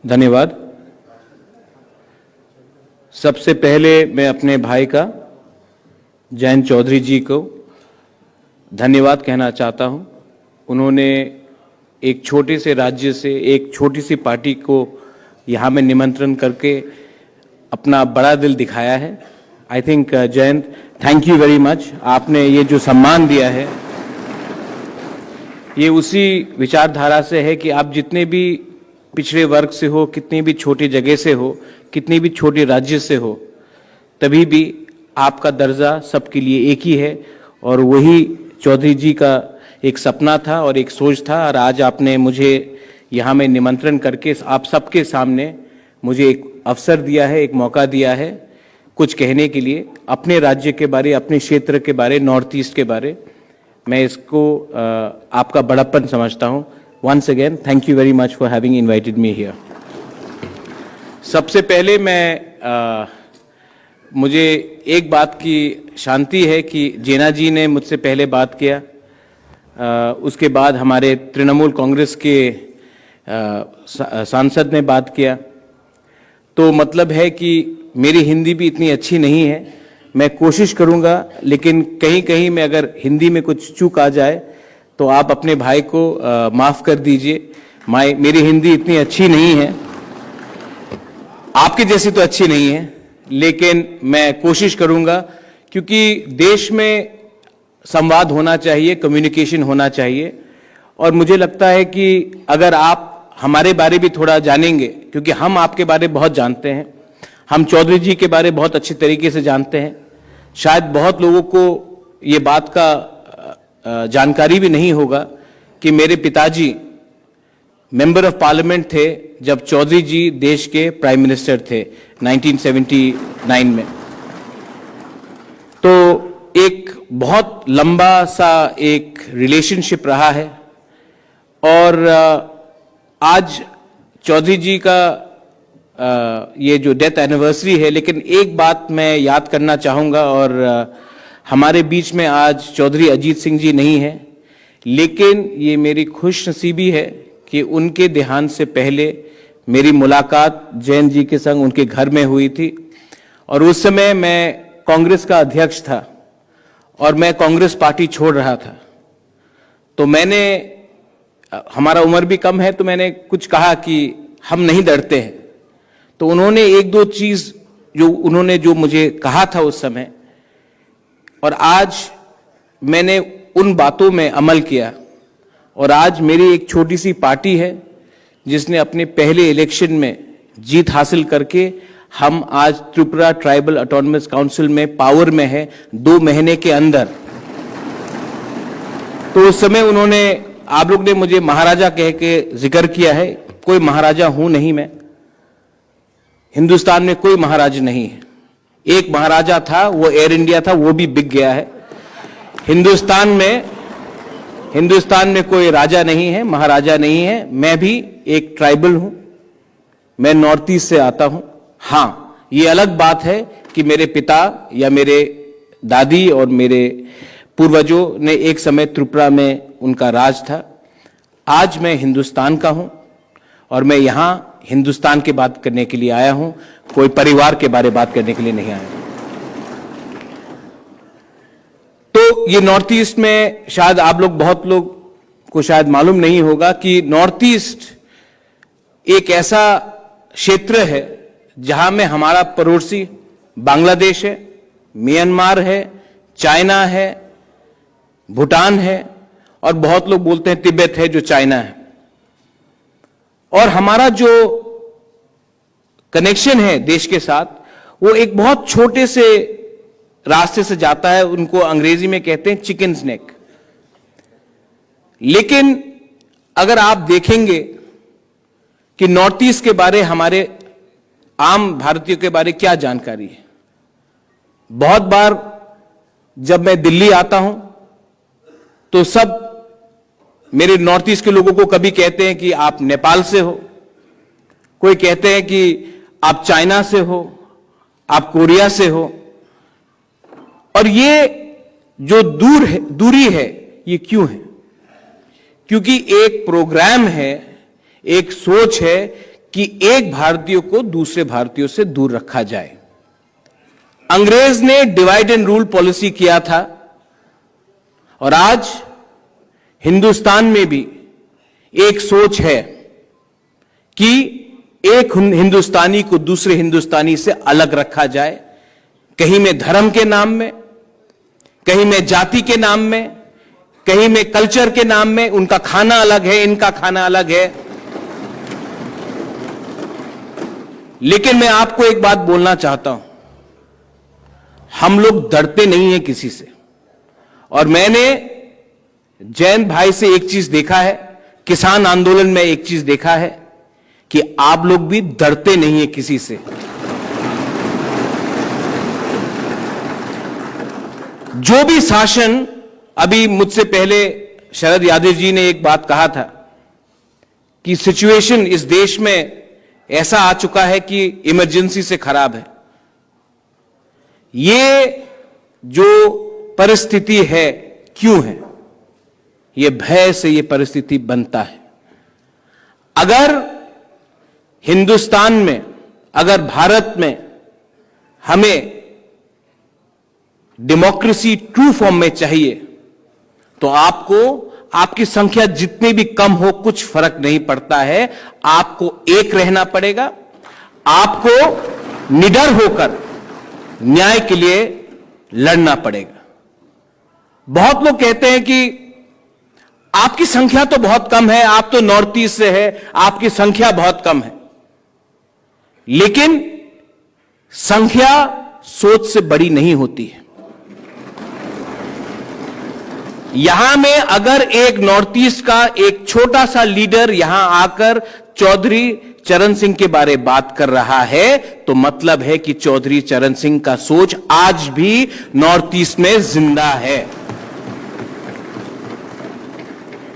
धन्यवाद। सबसे पहले मैं अपने भाई का जयंत चौधरी जी को धन्यवाद कहना चाहता हूं। उन्होंने एक छोटे से राज्य से एक छोटी सी पार्टी को यहां में निमंत्रण करके अपना बड़ा दिल दिखाया है। I think Jayant, thank you very much. आपने ये जो सम्मान दिया है ये उसी विचारधारा से है कि आप जितने भी पिछड़े वर्ग से हो, कितनी भी छोटी जगह से हो, कितनी भी छोटे राज्य से हो, तभी भी आपका दर्जा सबके लिए एक ही है। और वही चौधरी जी का एक सपना था और एक सोच था, और आज आपने मुझे यहाँ में निमंत्रण करके आप सबके सामने मुझे एक अवसर दिया है, एक मौका दिया है कुछ कहने के लिए अपने राज्य के बारे, अपने क्षेत्र के बारे, नॉर्थ ईस्ट के बारे। मैं इसको आपका बड़प्पन समझता हूँ। Once again thank you very much for having invited me here. सबसे पहले मुझे एक बात की शांति है कि जेना जी ने मुझसे पहले बात किया, उसके बाद हमारे तृणमूल कांग्रेस के सांसद ने बात किया, तो मतलब है कि मेरी हिंदी भी इतनी अच्छी नहीं है। मैं कोशिश करूंगा, लेकिन कहीं कहीं में अगर हिंदी में कुछ चूक आ जाए तो आप अपने भाई को माफ कर दीजिए। मेरी हिंदी इतनी अच्छी नहीं है, आपकी जैसी तो अच्छी नहीं है, लेकिन मैं कोशिश करूंगा, क्योंकि देश में संवाद होना चाहिए, कम्युनिकेशन होना चाहिए। और मुझे लगता है कि अगर आप हमारे बारे भी थोड़ा जानेंगे, क्योंकि हम आपके बारे बहुत जानते हैं, हम चौधरी जी के बारे बहुत अच्छी तरीके से जानते हैं। शायद बहुत लोगों को ये बात का जानकारी भी नहीं होगा कि मेरे पिताजी मेंबर ऑफ पार्लियामेंट थे जब चौधरी जी देश के प्राइम मिनिस्टर थे 1979 में। तो एक बहुत लंबा सा एक रिलेशनशिप रहा है। और आज चौधरी जी का ये जो डेथ एनिवर्सरी है, लेकिन एक बात मैं याद करना चाहूंगा, और हमारे बीच में आज चौधरी अजीत सिंह जी नहीं है, लेकिन ये मेरी खुशनसीबी है कि उनके देहांत से पहले मेरी मुलाकात जयंत जी के संग उनके घर में हुई थी। और उस समय मैं कांग्रेस का अध्यक्ष था और मैं कांग्रेस पार्टी छोड़ रहा था। तो मैंने, हमारा उम्र भी कम है, तो मैंने कुछ कहा कि हम नहीं डरते हैं। तो उन्होंने एक दो चीज जो मुझे कहा था उस समय, और आज मैंने उन बातों में अमल किया। और आज मेरी एक छोटी सी पार्टी है जिसने अपने पहले इलेक्शन में जीत हासिल करके हम आज त्रिपुरा ट्राइबल ऑटोनमस काउंसिल में पावर में है 2 महीने के अंदर। तो उस समय उन्होंने, आप लोग ने मुझे महाराजा कह के जिक्र किया है, कोई महाराजा हूं नहीं मैं। हिंदुस्तान में कोई महाराजा नहीं है। एक महाराजा था, वो एयर इंडिया था, वो भी बिक गया है। हिंदुस्तान में कोई राजा नहीं है, महाराजा नहीं है। मैं भी एक ट्राइबल हूं, मैं नॉर्थ ईस्ट से आता हूं। हां, ये अलग बात है कि मेरे पिता या मेरे दादी और मेरे पूर्वजों ने एक समय त्रिपुरा में उनका राज था। आज मैं हिंदुस्तान का हूं और मैं यहां हिंदुस्तान की बात करने के लिए आया हूं, कोई परिवार के बारे बात करने के लिए नहीं आया हूं। तो ये नॉर्थ ईस्ट में शायद आप लोग, बहुत लोग को शायद मालूम नहीं होगा कि नॉर्थ ईस्ट एक ऐसा क्षेत्र है जहां में हमारा पड़ोसी बांग्लादेश है, म्यांमार है, चाइना है, भूटान है, और बहुत लोग बोलते हैं तिब्बत है जो चाइना है। और हमारा जो कनेक्शन है देश के साथ, वो एक बहुत छोटे से रास्ते से जाता है, उनको अंग्रेजी में कहते हैं चिकन स्नेक। लेकिन अगर आप देखेंगे कि नॉर्थ ईस्ट के बारे, हमारे आम भारतीयों के बारे क्या जानकारी है, बहुत बार जब मैं दिल्ली आता हूं तो सब मेरे नॉर्थ ईस्ट के लोगों को कभी कहते हैं कि आप नेपाल से हो, कोई कहते हैं कि आप चाइना से हो, आप कोरिया से हो। और ये जो दूरी है ये क्यों है? क्योंकि एक प्रोग्राम है, एक सोच है कि एक भारतीय को दूसरे भारतीयों से दूर रखा जाए। अंग्रेज ने डिवाइड एंड रूल पॉलिसी किया था और आज हिंदुस्तान में भी एक सोच है कि एक हिंदुस्तानी को दूसरे हिंदुस्तानी से अलग रखा जाए, कहीं में धर्म के नाम में, कहीं में जाति के नाम में, कहीं में कल्चर के नाम में। उनका खाना अलग है, इनका खाना अलग है। लेकिन मैं आपको एक बात बोलना चाहता हूं, हम लोग डरते नहीं हैं किसी से। और मैंने जैन भाई से एक चीज देखा है, किसान आंदोलन में एक चीज देखा है कि आप लोग भी डरते नहीं हैं किसी से। जो भी शासन, अभी मुझसे पहले शरद यादव जी ने एक बात कहा था कि सिचुएशन इस देश में ऐसा आ चुका है कि इमरजेंसी से खराब है। ये जो परिस्थिति है, क्यों है? ये भय से ये परिस्थिति बनता है। अगर हिंदुस्तान में, अगर भारत में हमें डेमोक्रेसी ट्रू फॉर्म में चाहिए तो आपको, आपकी संख्या जितनी भी कम हो कुछ फर्क नहीं पड़ता है, आपको एक रहना पड़ेगा। आपको निडर होकर न्याय के लिए लड़ना पड़ेगा। बहुत लोग कहते हैं कि आपकी संख्या तो बहुत कम है, आप तो नॉर्थ ईस्ट से है, आपकी संख्या बहुत कम है। लेकिन संख्या सोच से बड़ी नहीं होती है। यहां में अगर एक नॉर्थ ईस्ट का एक छोटा सा लीडर यहां आकर चौधरी चरण सिंह के बारे बात कर रहा है तो मतलब है कि चौधरी चरण सिंह का सोच आज भी नॉर्थ ईस्ट में जिंदा है।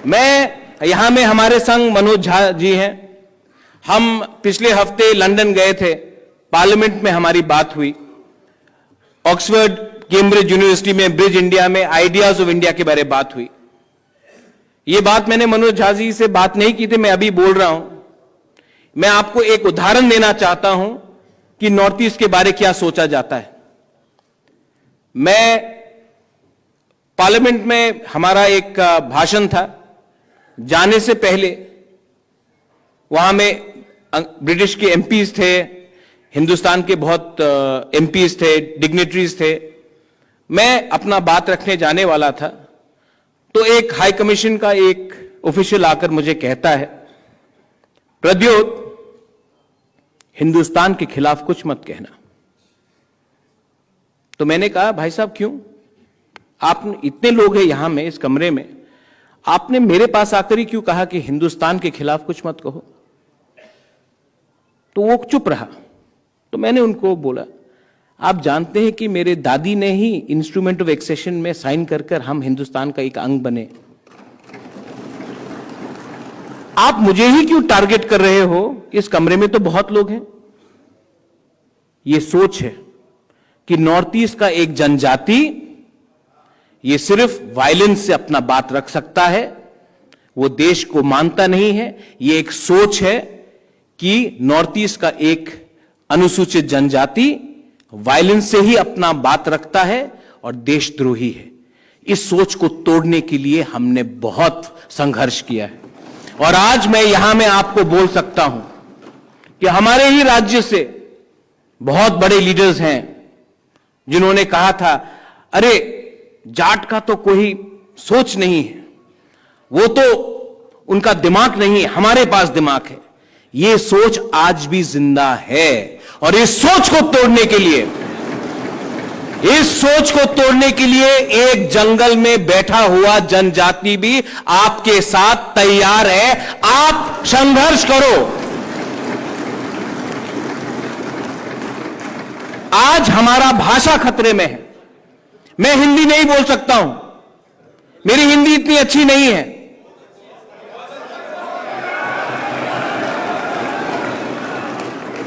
मैं यहां में, हमारे संग मनोज झा जी हैं। हम पिछले हफ्ते लंदन गए थे, पार्लियामेंट में हमारी बात हुई। ऑक्सफोर्ड, कैम्ब्रिज यूनिवर्सिटी में, ब्रिज इंडिया में आइडियाज ऑफ इंडिया के बारे में बात हुई। यह बात मैंने मनोज झा जी से बात नहीं की थी, मैं अभी बोल रहा हूं। मैं आपको एक उदाहरण देना चाहता हूं कि नॉर्थ ईस्ट के बारे क्या सोचा जाता है। मैं पार्लियामेंट में, हमारा एक भाषण था, जाने से पहले वहां में ब्रिटिश के एमपीज थे, हिंदुस्तान के बहुत एमपीज थे, डिग्नेटरीज थे। मैं अपना बात रखने जाने वाला था तो एक हाई कमीशन का एक ऑफिशियल आकर मुझे कहता है, प्रद्योत, हिंदुस्तान के खिलाफ कुछ मत कहना। तो मैंने कहा, भाई साहब क्यों? आप इतने लोग हैं यहां में, इस कमरे में, आपने मेरे पास आकर ही क्यों कहा कि हिंदुस्तान के खिलाफ कुछ मत कहो? तो वो चुप रहा। तो मैंने उनको बोला, आप जानते हैं कि मेरे दादी ने ही इंस्ट्रूमेंट ऑफ एक्सेशन में साइन कर कर हम हिंदुस्तान का एक अंग बने। आप मुझे ही क्यों टारगेट कर रहे हो? इस कमरे में तो बहुत लोग हैं। यह सोच है कि नॉर्थ ईस्ट का एक जनजाति ये सिर्फ वायलेंस से अपना बात रख सकता है, वो देश को मानता नहीं है। ये एक सोच है कि नॉर्थ ईस्ट का एक अनुसूचित जनजाति वायलेंस से ही अपना बात रखता है और देशद्रोही है। इस सोच को तोड़ने के लिए हमने बहुत संघर्ष किया है और आज मैं यहां में आपको बोल सकता हूं कि हमारे ही राज्य से बहुत बड़े लीडर्स हैं जिन्होंने कहा था, अरे जाट का तो कोई सोच नहीं है, वो तो उनका दिमाग नहीं है, हमारे पास दिमाग है। ये सोच आज भी जिंदा है और इस सोच को तोड़ने के लिए एक जंगल में बैठा हुआ जनजाति भी आपके साथ तैयार है। आप संघर्ष करो। आज हमारा भाषा खतरे में है। मैं हिंदी नहीं बोल सकता हूं, मेरी हिंदी इतनी अच्छी नहीं है,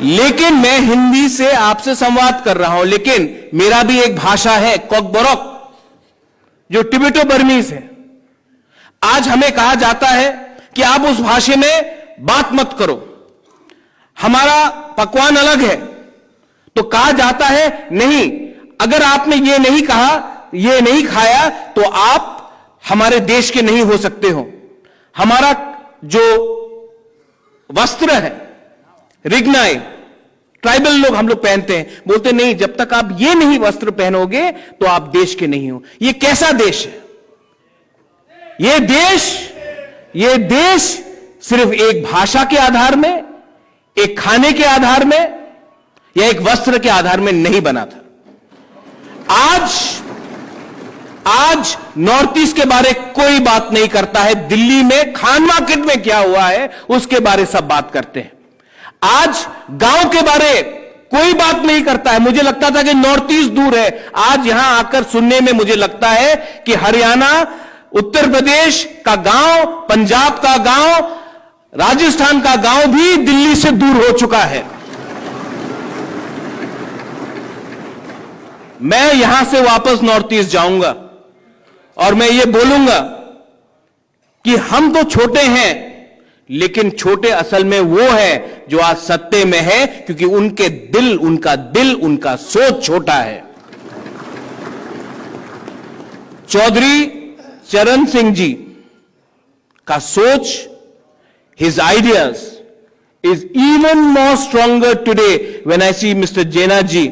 लेकिन मैं हिंदी से आपसे संवाद कर रहा हूं। लेकिन मेरा भी एक भाषा है, कोकबोरोक, जो टिबेटो बर्मीज है। आज हमें कहा जाता है कि आप उस भाषा में बात मत करो। हमारा पकवान अलग है, तो कहा जाता है नहीं, अगर आपने ये नहीं कहा, ये नहीं खाया, तो आप हमारे देश के नहीं हो सकते हो। हमारा जो वस्त्र है, रिग्नाई, ट्राइबल लोग हम लोग पहनते हैं, बोलते नहीं, जब तक आप ये नहीं वस्त्र पहनोगे तो आप देश के नहीं हो। ये कैसा देश है? ये देश सिर्फ एक भाषा के आधार में, एक खाने के आधार में या एक वस्त्र के आधार में नहीं बना था। आज नॉर्थ ईस्ट के बारे कोई बात नहीं करता है। दिल्ली में खान मार्केट में क्या हुआ है उसके बारे सब बात करते हैं। आज गांव के बारे कोई बात नहीं करता है। मुझे लगता था कि नॉर्थ ईस्ट दूर है, आज यहां आकर सुनने में मुझे लगता है कि हरियाणा, उत्तर प्रदेश का गांव, पंजाब का गांव, राजस्थान का गांव भी दिल्ली से दूर हो चुका है। मैं यहां से वापस नॉर्थ ईस्ट जाऊंगा और मैं ये बोलूंगा कि हम तो छोटे हैं, लेकिन छोटे असल में वो है जो आज सत्ते में है, क्योंकि उनका दिल, उनका सोच छोटा है। चौधरी चरण सिंह जी का सोच, his ideas is even more stronger today when I see Mr. Jaina ji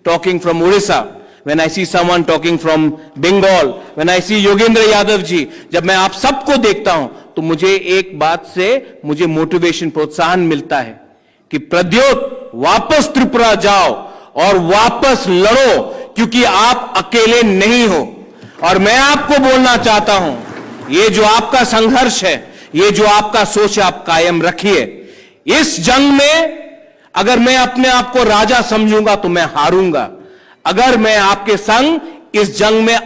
talking from Orissa, when I see someone talking from Bengal, when I see Yogendra Yadav ji, जब मैं आप सबको देखता हूं तो मुझे एक बात से मुझे मोटिवेशन, प्रोत्साहन मिलता है कि प्रद्योत वापस त्रिपुरा जाओ और वापस लड़ो, क्योंकि आप अकेले नहीं हो। और मैं आपको बोलना चाहता हूं, ये जो आपका संघर्ष है, ये जो आपका सोच है, आप कायम रखिए। इस जंग में अगर मैं अपने आप को राजा समझूंगा तो मैं हारूंगा। अगर मैं आपके संग इस जंग में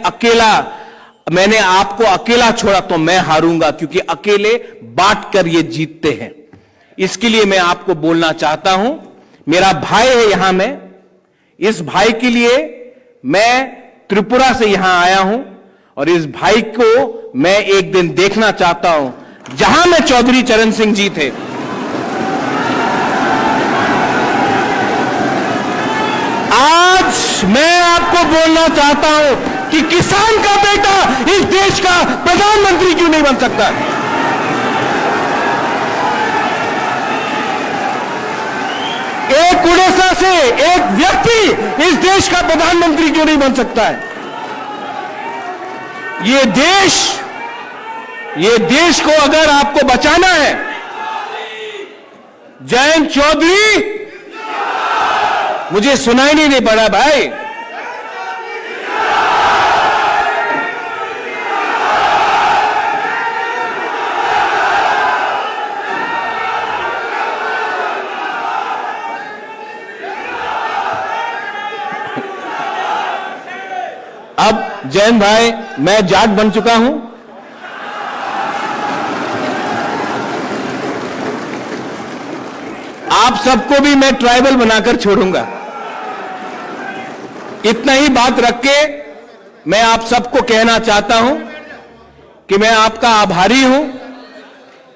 मैंने आपको अकेला छोड़ा तो मैं हारूंगा, क्योंकि अकेले बांटकर ये जीतते हैं। इसके लिए मैं आपको बोलना चाहता हूं, मेरा भाई है यहां में, इस भाई के लिए मैं त्रिपुरा से यहां आया हूं और इस भाई को मैं एक दिन देखना चाहता हूं जहां में चौधरी चरण सिंह जी थे। आज मैं आपको बोलना चाहता हूं कि किसान का बेटा इस देश का प्रधानमंत्री क्यों नहीं बन सकता? एक उड़ीसा से एक व्यक्ति इस देश का प्रधानमंत्री क्यों नहीं बन सकता है? ये देश को अगर आपको बचाना है, जयंत चौधरी, मुझे सुनाई नहीं पड़ा भाई। अब जैन भाई, मैं जाट बन चुका हूं। आप सबको भी मैं ट्राइबल बनाकर छोड़ूंगा। इतना ही बात रख के मैं आप सबको कहना चाहता हूं कि मैं आपका आभारी हूं।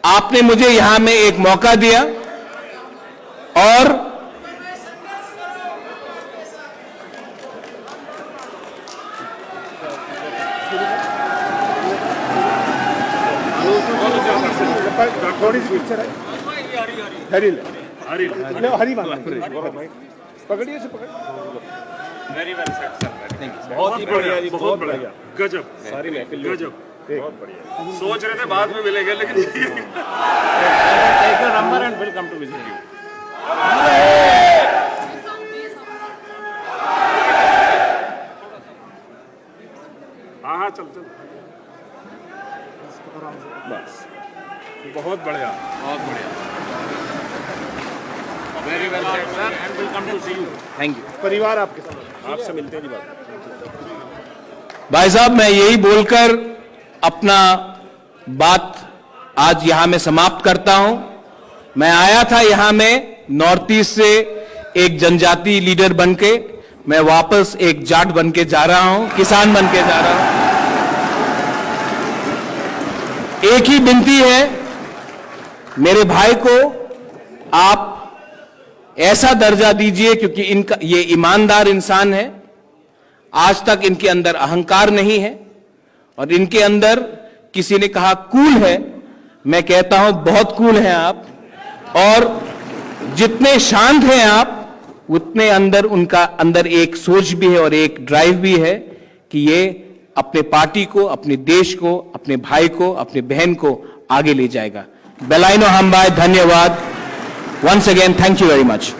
आपने मुझे यहां में एक मौका दिया और थोड़ी सी पिक्चर है, हरी पकड़िए से पकड़। वेरी वेल सेट सर, बहुत ही बढ़िया जी, बहुत बढ़िया, गजब, सारी महफिल गजब, बहुत बढ़िया। सोच रहे थे बाद में मिलेंगे, लेकिन take your number and will come to visit you. हाँ चल बस, बहुत बढ़िया, बहुत बढ़िया, very well set sir and will come to see you. Thank you. परिवार आपके साथ, आपसे मिलते हैं जी बात। भाई साहब, मैं यही बोलकर अपना बात आज यहां में समाप्त करता हूं। मैं आया था यहां में नॉर्थ ईस्ट से एक जनजाति लीडर बनके, मैं वापस एक जाट बनके जा रहा हूं, किसान बनके जा रहा हूं। एक ही विनती है, मेरे भाई को आप ऐसा दर्जा दीजिए क्योंकि इनका ये ईमानदार इंसान है, आज तक इनके अंदर अहंकार नहीं है और इनके अंदर, किसी ने कहा कूल है, मैं कहता हूं बहुत कूल हैं आप, और जितने शांत हैं आप उतने अंदर उनका अंदर एक सोच भी है और एक ड्राइव भी है कि ये अपने पार्टी को, अपने देश को, अपने भाई को, अपने बहन को आगे ले जाएगा। बेलाइनो हमबाय, धन्यवाद। Once again, thank you very much.